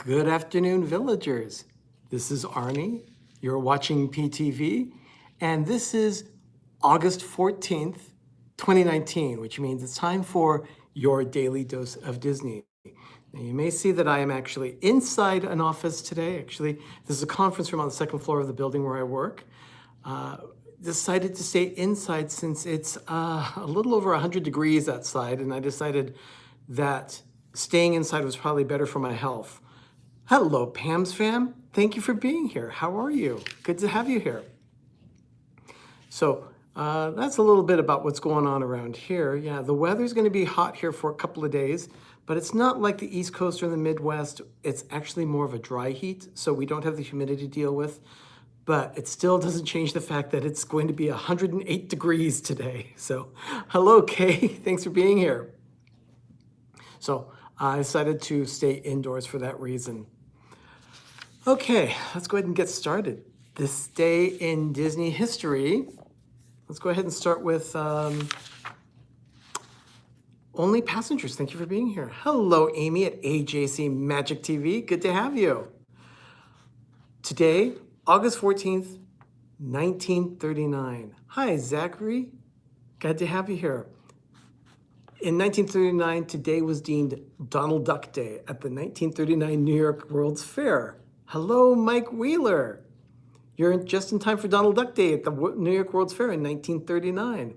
Good afternoon, villagers. This is Arnie. You're watching PTV, and this is August 14th, 2019, which means it's time for your daily dose of Disney. Now, you may see that I am actually inside an office today. Actually, this is a conference room on the second floor of the building where I work. Decided to stay inside since it's a little over 100 degrees outside, and I decided that staying inside was probably better for my health. Hello, Pam's fam. Thank you for being here. How are you? Good to have you here. So that's a little bit about what's going on around here. Yeah, the weather's going to be hot here for a couple of days, but it's not like the East Coast or the Midwest. It's actually more of a dry heat, so we don't have the humidity to deal with. But it still doesn't change the fact that it's going to be 108 degrees today. So hello, Kay. Thanks for being here. So I decided to stay indoors for that reason. Okay, let's go ahead and get started. This day in Disney history. Let's go ahead and start with Only Passengers. Thank you for being here. Hello, Amy at AJC Magic TV. Good to have you. Today, August 14th, 1939. Hi, Zachary. Glad to have you here. In 1939, today was deemed Donald Duck Day at the 1939 New York World's Fair. Hello, Mike Wheeler. You're just in time for Donald Duck Day at the New York World's Fair in 1939.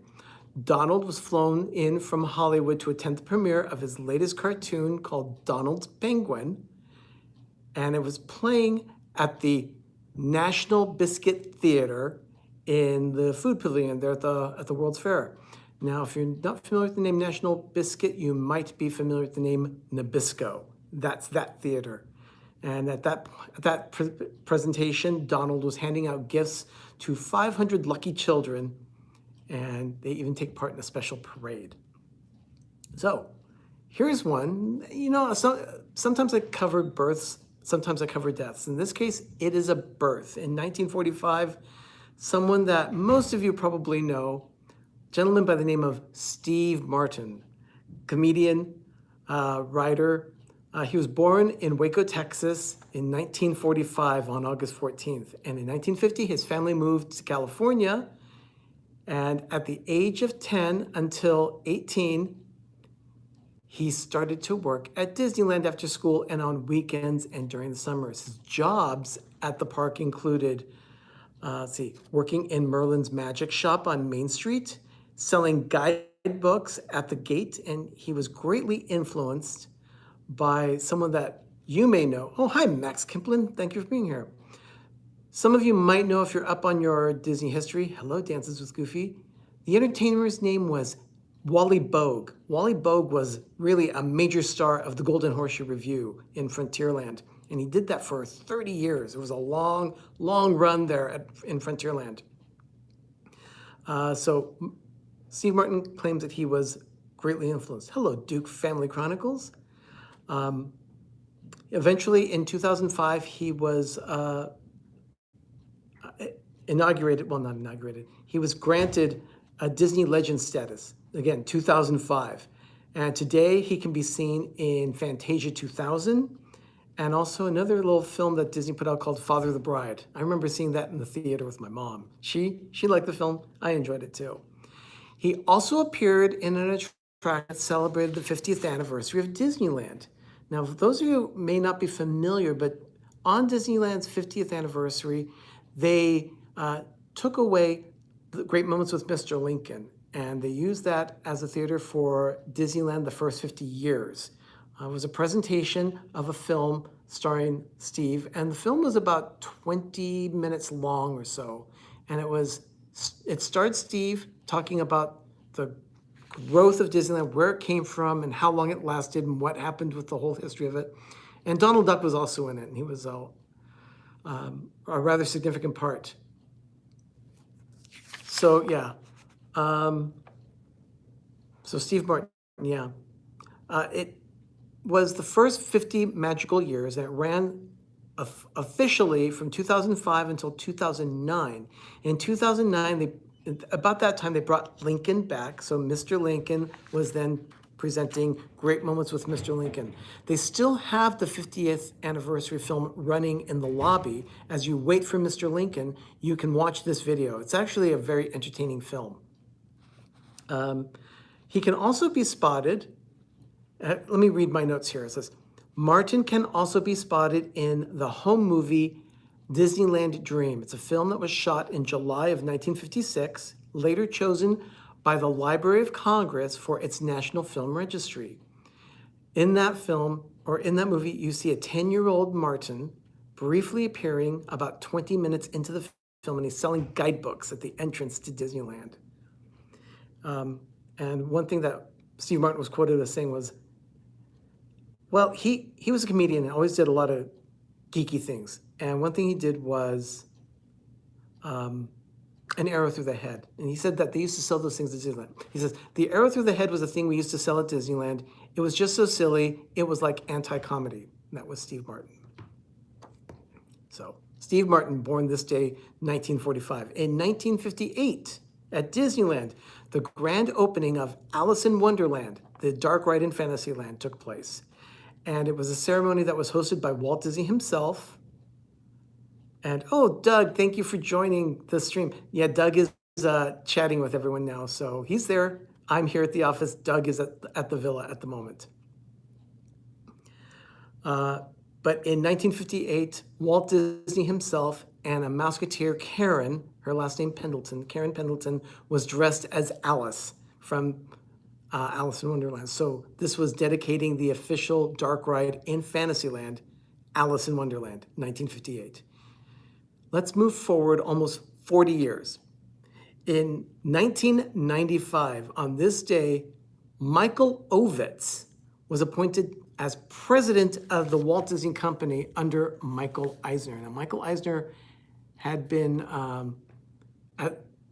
Donald was flown in from Hollywood to attend the premiere of his latest cartoon called Donald's Penguin, and it was playing at the National Biscuit Theater in the food pavilion there at the World's Fair. Now, if you're not familiar with the name National Biscuit, you might be familiar with the name Nabisco. That's that theater. And at that presentation, Donald was handing out gifts to 500 lucky children, and they even take part in a special parade. So here's one. You know, sometimes I cover births, sometimes I cover deaths. In this case, it is a birth. In 1945, someone that most of you probably know, a gentleman by the name of Steve Martin, comedian, writer. He was born in Waco, Texas in 1945 on August 14th. And in 1950, his family moved to California. And at the age of 10 until 18, he started to work at Disneyland after school and on weekends and during the summers. His jobs at the park included, working in Merlin's Magic Shop on Main Street, selling guidebooks at the gate, and he was greatly influenced by someone that you may know. Oh, hi, Max Kimplin. Thank you for being here. Some of you might know if you're up on your Disney history. Hello, Dances with Goofy. The entertainer's name was Wally Bogue. Wally Bogue was really a major star of the Golden Horseshoe Revue in Frontierland, and he did that for 30 years. It was a long, long run there in Frontierland. So Steve Martin claims that he was greatly influenced. Hello, Duke Family Chronicles. Eventually, in 2005, he was he was granted a Disney legend status, again, 2005. And today he can be seen in Fantasia 2000 and also another little film that Disney put out called Father the Bride. I remember seeing that in the theater with my mom. She liked the film. I enjoyed it too. He also appeared in an attraction that celebrated the 50th anniversary of Disneyland. Now, for those of you who may not be familiar, but on Disneyland's 50th anniversary, they took away the Great Moments with Mr. Lincoln, and they used that as a theater for Disneyland the first 50 years. It was a presentation of a film starring Steve, and the film was about 20 minutes long or so, and it starred Steve talking about the growth of Disneyland, where it came from and how long it lasted and what happened with the whole history of it. And Donald Duck was also in it, and he was a rather significant part. So yeah, so Steve Martin, yeah. It was the first 50 magical years, and it ran officially from 2005 until 2009. In 2009, about that time, they brought Lincoln back. So Mr. Lincoln was then presenting Great Moments with Mr. Lincoln. They still have the 50th anniversary film running in the lobby. As you wait for Mr. Lincoln, you can watch this video. It's actually a very entertaining film. He can also be spotted, let me read my notes here. It says, Martin can also be spotted in the home movie Disneyland Dream. It's a film that was shot in July of 1956, later chosen by the Library of Congress for its National Film Registry. In that film, or in that movie, you see a 10-year-old Martin briefly appearing about 20 minutes into the film, and he's selling guidebooks at the entrance to Disneyland. And one thing that Steve Martin was quoted as saying was, well, he was a comedian and always did a lot of geeky things. And one thing he did was an arrow through the head. And he said that they used to sell those things at Disneyland. He says, the arrow through the head was a thing we used to sell at Disneyland. It was just so silly. It was like anti-comedy. And that was Steve Martin. So Steve Martin, born this day, 1945. In 1958, at Disneyland, the grand opening of Alice in Wonderland, the dark ride in Fantasyland, took place. And it was a ceremony that was hosted by Walt Disney himself. And, oh, Doug, thank you for joining the stream. Yeah, Doug is chatting with everyone now, so he's there. I'm here at the office. Doug is at the villa at the moment. But in 1958, Walt Disney himself and a Mouseketeer, Karen, her last name Pendleton, Karen Pendleton, was dressed as Alice from Alice in Wonderland. So this was dedicating the official dark ride in Fantasyland, Alice in Wonderland, 1958. Let's move forward almost 40 years. In 1995, on this day, Michael Ovitz was appointed as president of the Walt Disney Company under Michael Eisner. Now, Michael Eisner had been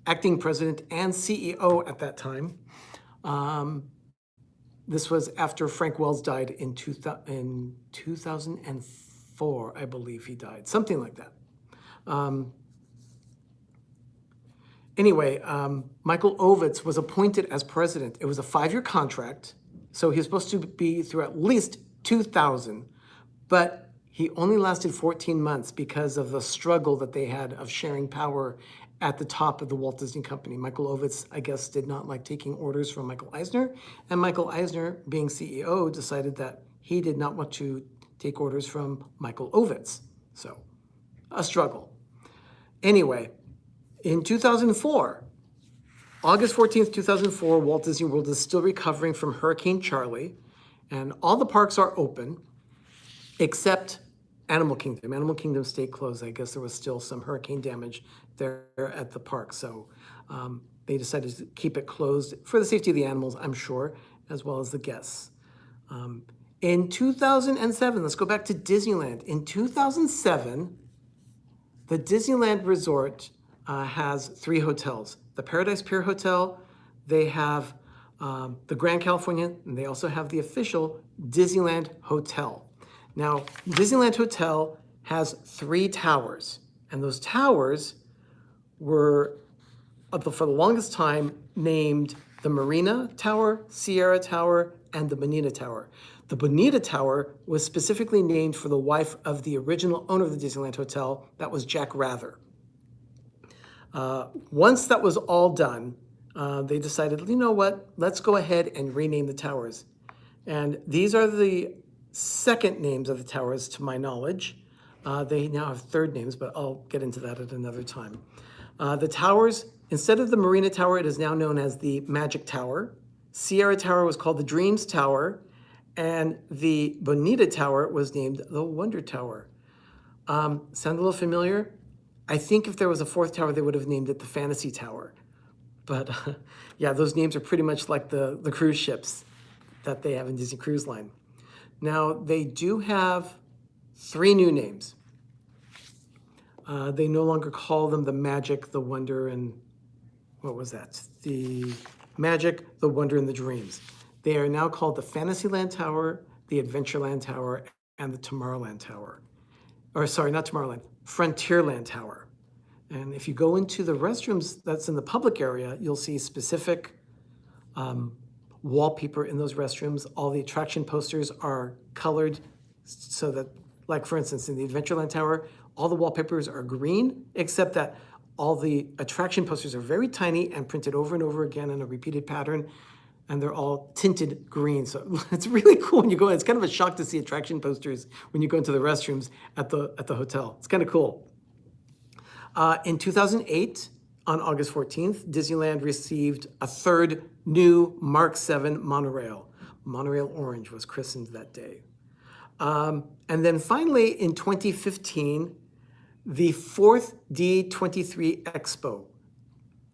acting president and CEO at that time. This was after Frank Wells died in 2004, I believe he died, something like that. Michael Ovitz was appointed as president. It was a 5-year contract, so he was supposed to be through at least 2000, but he only lasted 14 months because of the struggle that they had of sharing power at the top of the Walt Disney Company. Michael Ovitz, I guess, did not like taking orders from Michael Eisner, and Michael Eisner, being CEO, decided that he did not want to take orders from Michael Ovitz. So, a struggle. Anyway, in 2004, August 14th, 2004, Walt Disney World is still recovering from Hurricane Charlie, and all the parks are open except Animal Kingdom. Animal Kingdom stayed closed. I guess there was still some hurricane damage there at the park, so they decided to keep it closed for the safety of the animals, I'm sure, as well as the guests. In 2007, let's go back to Disneyland. In 2007, the Disneyland Resort has 3 hotels. The Paradise Pier Hotel, they have the Grand Californian, and they also have the official Disneyland Hotel. Now, Disneyland Hotel has 3 towers, and those towers were, for the longest time, named the Marina Tower, Sierra Tower, and the Bonita Tower. The Bonita Tower was specifically named for the wife of the original owner of the Disneyland Hotel. That was Jack Rather. Once that was all done, they decided, you know what, let's go ahead and rename the towers. And these are the second names of the towers to my knowledge. They now have third names, but I'll get into that at another time. The towers, instead of the Marina Tower, it is now known as the Magic Tower. Sierra Tower was called the Dreams Tower, and the Bonita Tower was named the Wonder Tower. Sound a little familiar? I think if there was a 4th tower, they would have named it the Fantasy Tower. But yeah, those names are pretty much like the cruise ships that they have in Disney Cruise Line. Now, they do have 3 new names. They no longer call them the Magic, the Wonder, and what was that? The Magic, the Wonder, and the Dreams. They are now called the Fantasyland Tower, the Adventureland Tower, and the Tomorrowland Tower. Or sorry, not Tomorrowland, Frontierland Tower. And if you go into the restrooms that's in the public area, you'll see specific wallpaper in those restrooms. All the attraction posters are colored so that, like for instance, in the Adventureland Tower, all the wallpapers are green, except that all the attraction posters are very tiny and printed over and over again in a repeated pattern, and they're all tinted green. So it's really cool when you go in. It's kind of a shock to see attraction posters when you go into the restrooms at the hotel. It's kind of cool. In 2008, on August 14th, Disneyland received a third new Mark 7 monorail. Monorail Orange was christened that day. And then finally, in 2015, the fourth D23 Expo,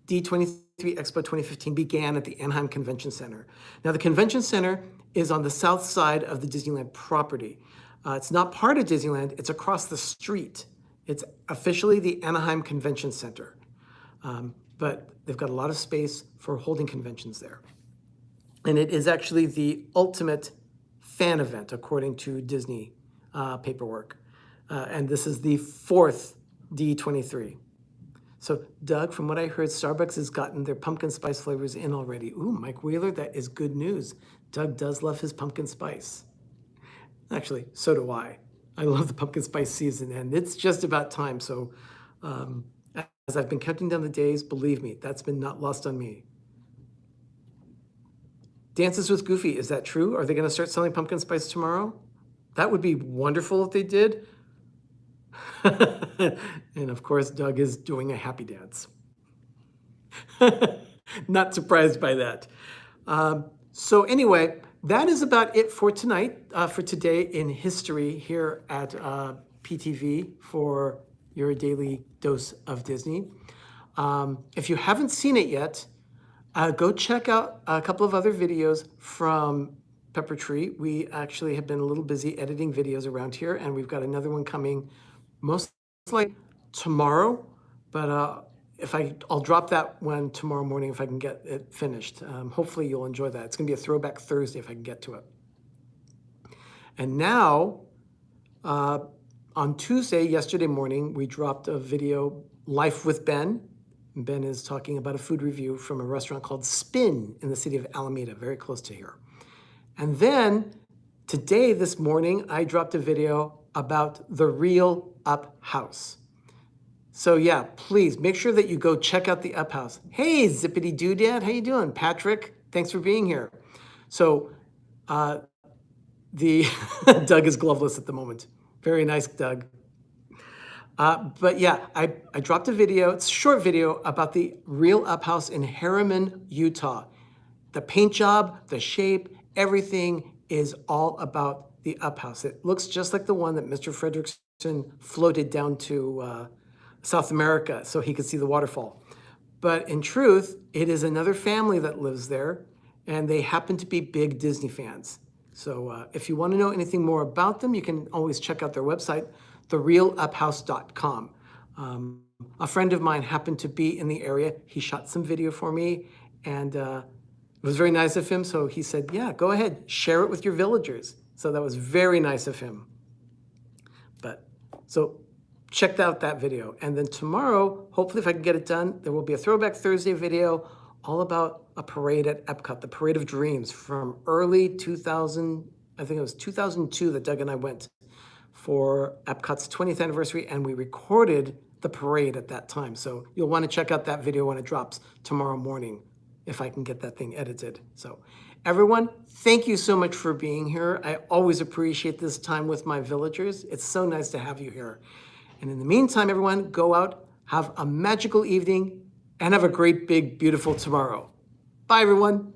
D23 Expo 2015, began at the Anaheim Convention Center. Now, the Convention Center is on the south side of the Disneyland property. It's not part of Disneyland, it's across the street. It's officially the Anaheim Convention Center. But they've got a lot of space for holding conventions there. And it is actually the ultimate fan event, according to Disney paperwork. And this is the fourth D23. So Doug, from what I heard, Starbucks has gotten their pumpkin spice flavors in already. Ooh, Mike Wheeler, that is good news. Doug does love his pumpkin spice. Actually, so do I. I love the pumpkin spice season, and it's just about time. So as I've been counting down the days, believe me, that's been not lost on me. Dances with Goofy, is that true? Are they going to start selling pumpkin spice tomorrow? That would be wonderful if they did. And of course, Doug is doing a happy dance. Not surprised by that. So anyway, that is about it for tonight, for today in history here at PTV for your daily dose of Disney. If you haven't seen it yet, go check out a couple of other videos from Pepper Tree. We actually have been a little busy editing videos around here, and we've got another one coming most likely tomorrow, but I'll drop that one tomorrow morning if I can get it finished. Hopefully you'll enjoy that. It's gonna be a throwback Thursday if I can get to it. And now, on Tuesday, yesterday morning, we dropped a video, Life with Ben. Ben is talking about a food review from a restaurant called Spin in the city of Alameda, very close to here. And then today, this morning, I dropped a video about the Real Up House. So yeah, please make sure that you go check out the Up House. Hey, Zippity Doo Dad, how you doing? Patrick, thanks for being here. So Doug is gloveless at the moment. Very nice, Doug. But yeah, I dropped a video, it's a short video about the Real Up House in Harriman, Utah. The paint job, the shape, everything is all about the Up House. It looks just like the one that Mr. Frederickson floated down to South America so he could see the waterfall. But in truth, it is another family that lives there, and they happen to be big Disney fans. So if you want to know anything more about them, you can always check out their website, therealuphouse.com. A friend of mine happened to be in the area. He shot some video for me, and it was very nice of him. So he said, yeah, go ahead, share it with your villagers. So that was very nice of him. So check out that video. And then tomorrow, hopefully if I can get it done, there will be a Throwback Thursday video all about a parade at Epcot, the Parade of Dreams from early 2000, I think it was 2002 that Doug and I went for Epcot's 20th anniversary, and we recorded the parade at that time. So you'll want to check out that video when it drops tomorrow morning, if I can get that thing edited. So everyone, thank you so much for being here. I always appreciate this time with my villagers. It's so nice to have you here. And in the meantime, everyone, go out, have a magical evening, and have a great, big, beautiful tomorrow. Bye, everyone.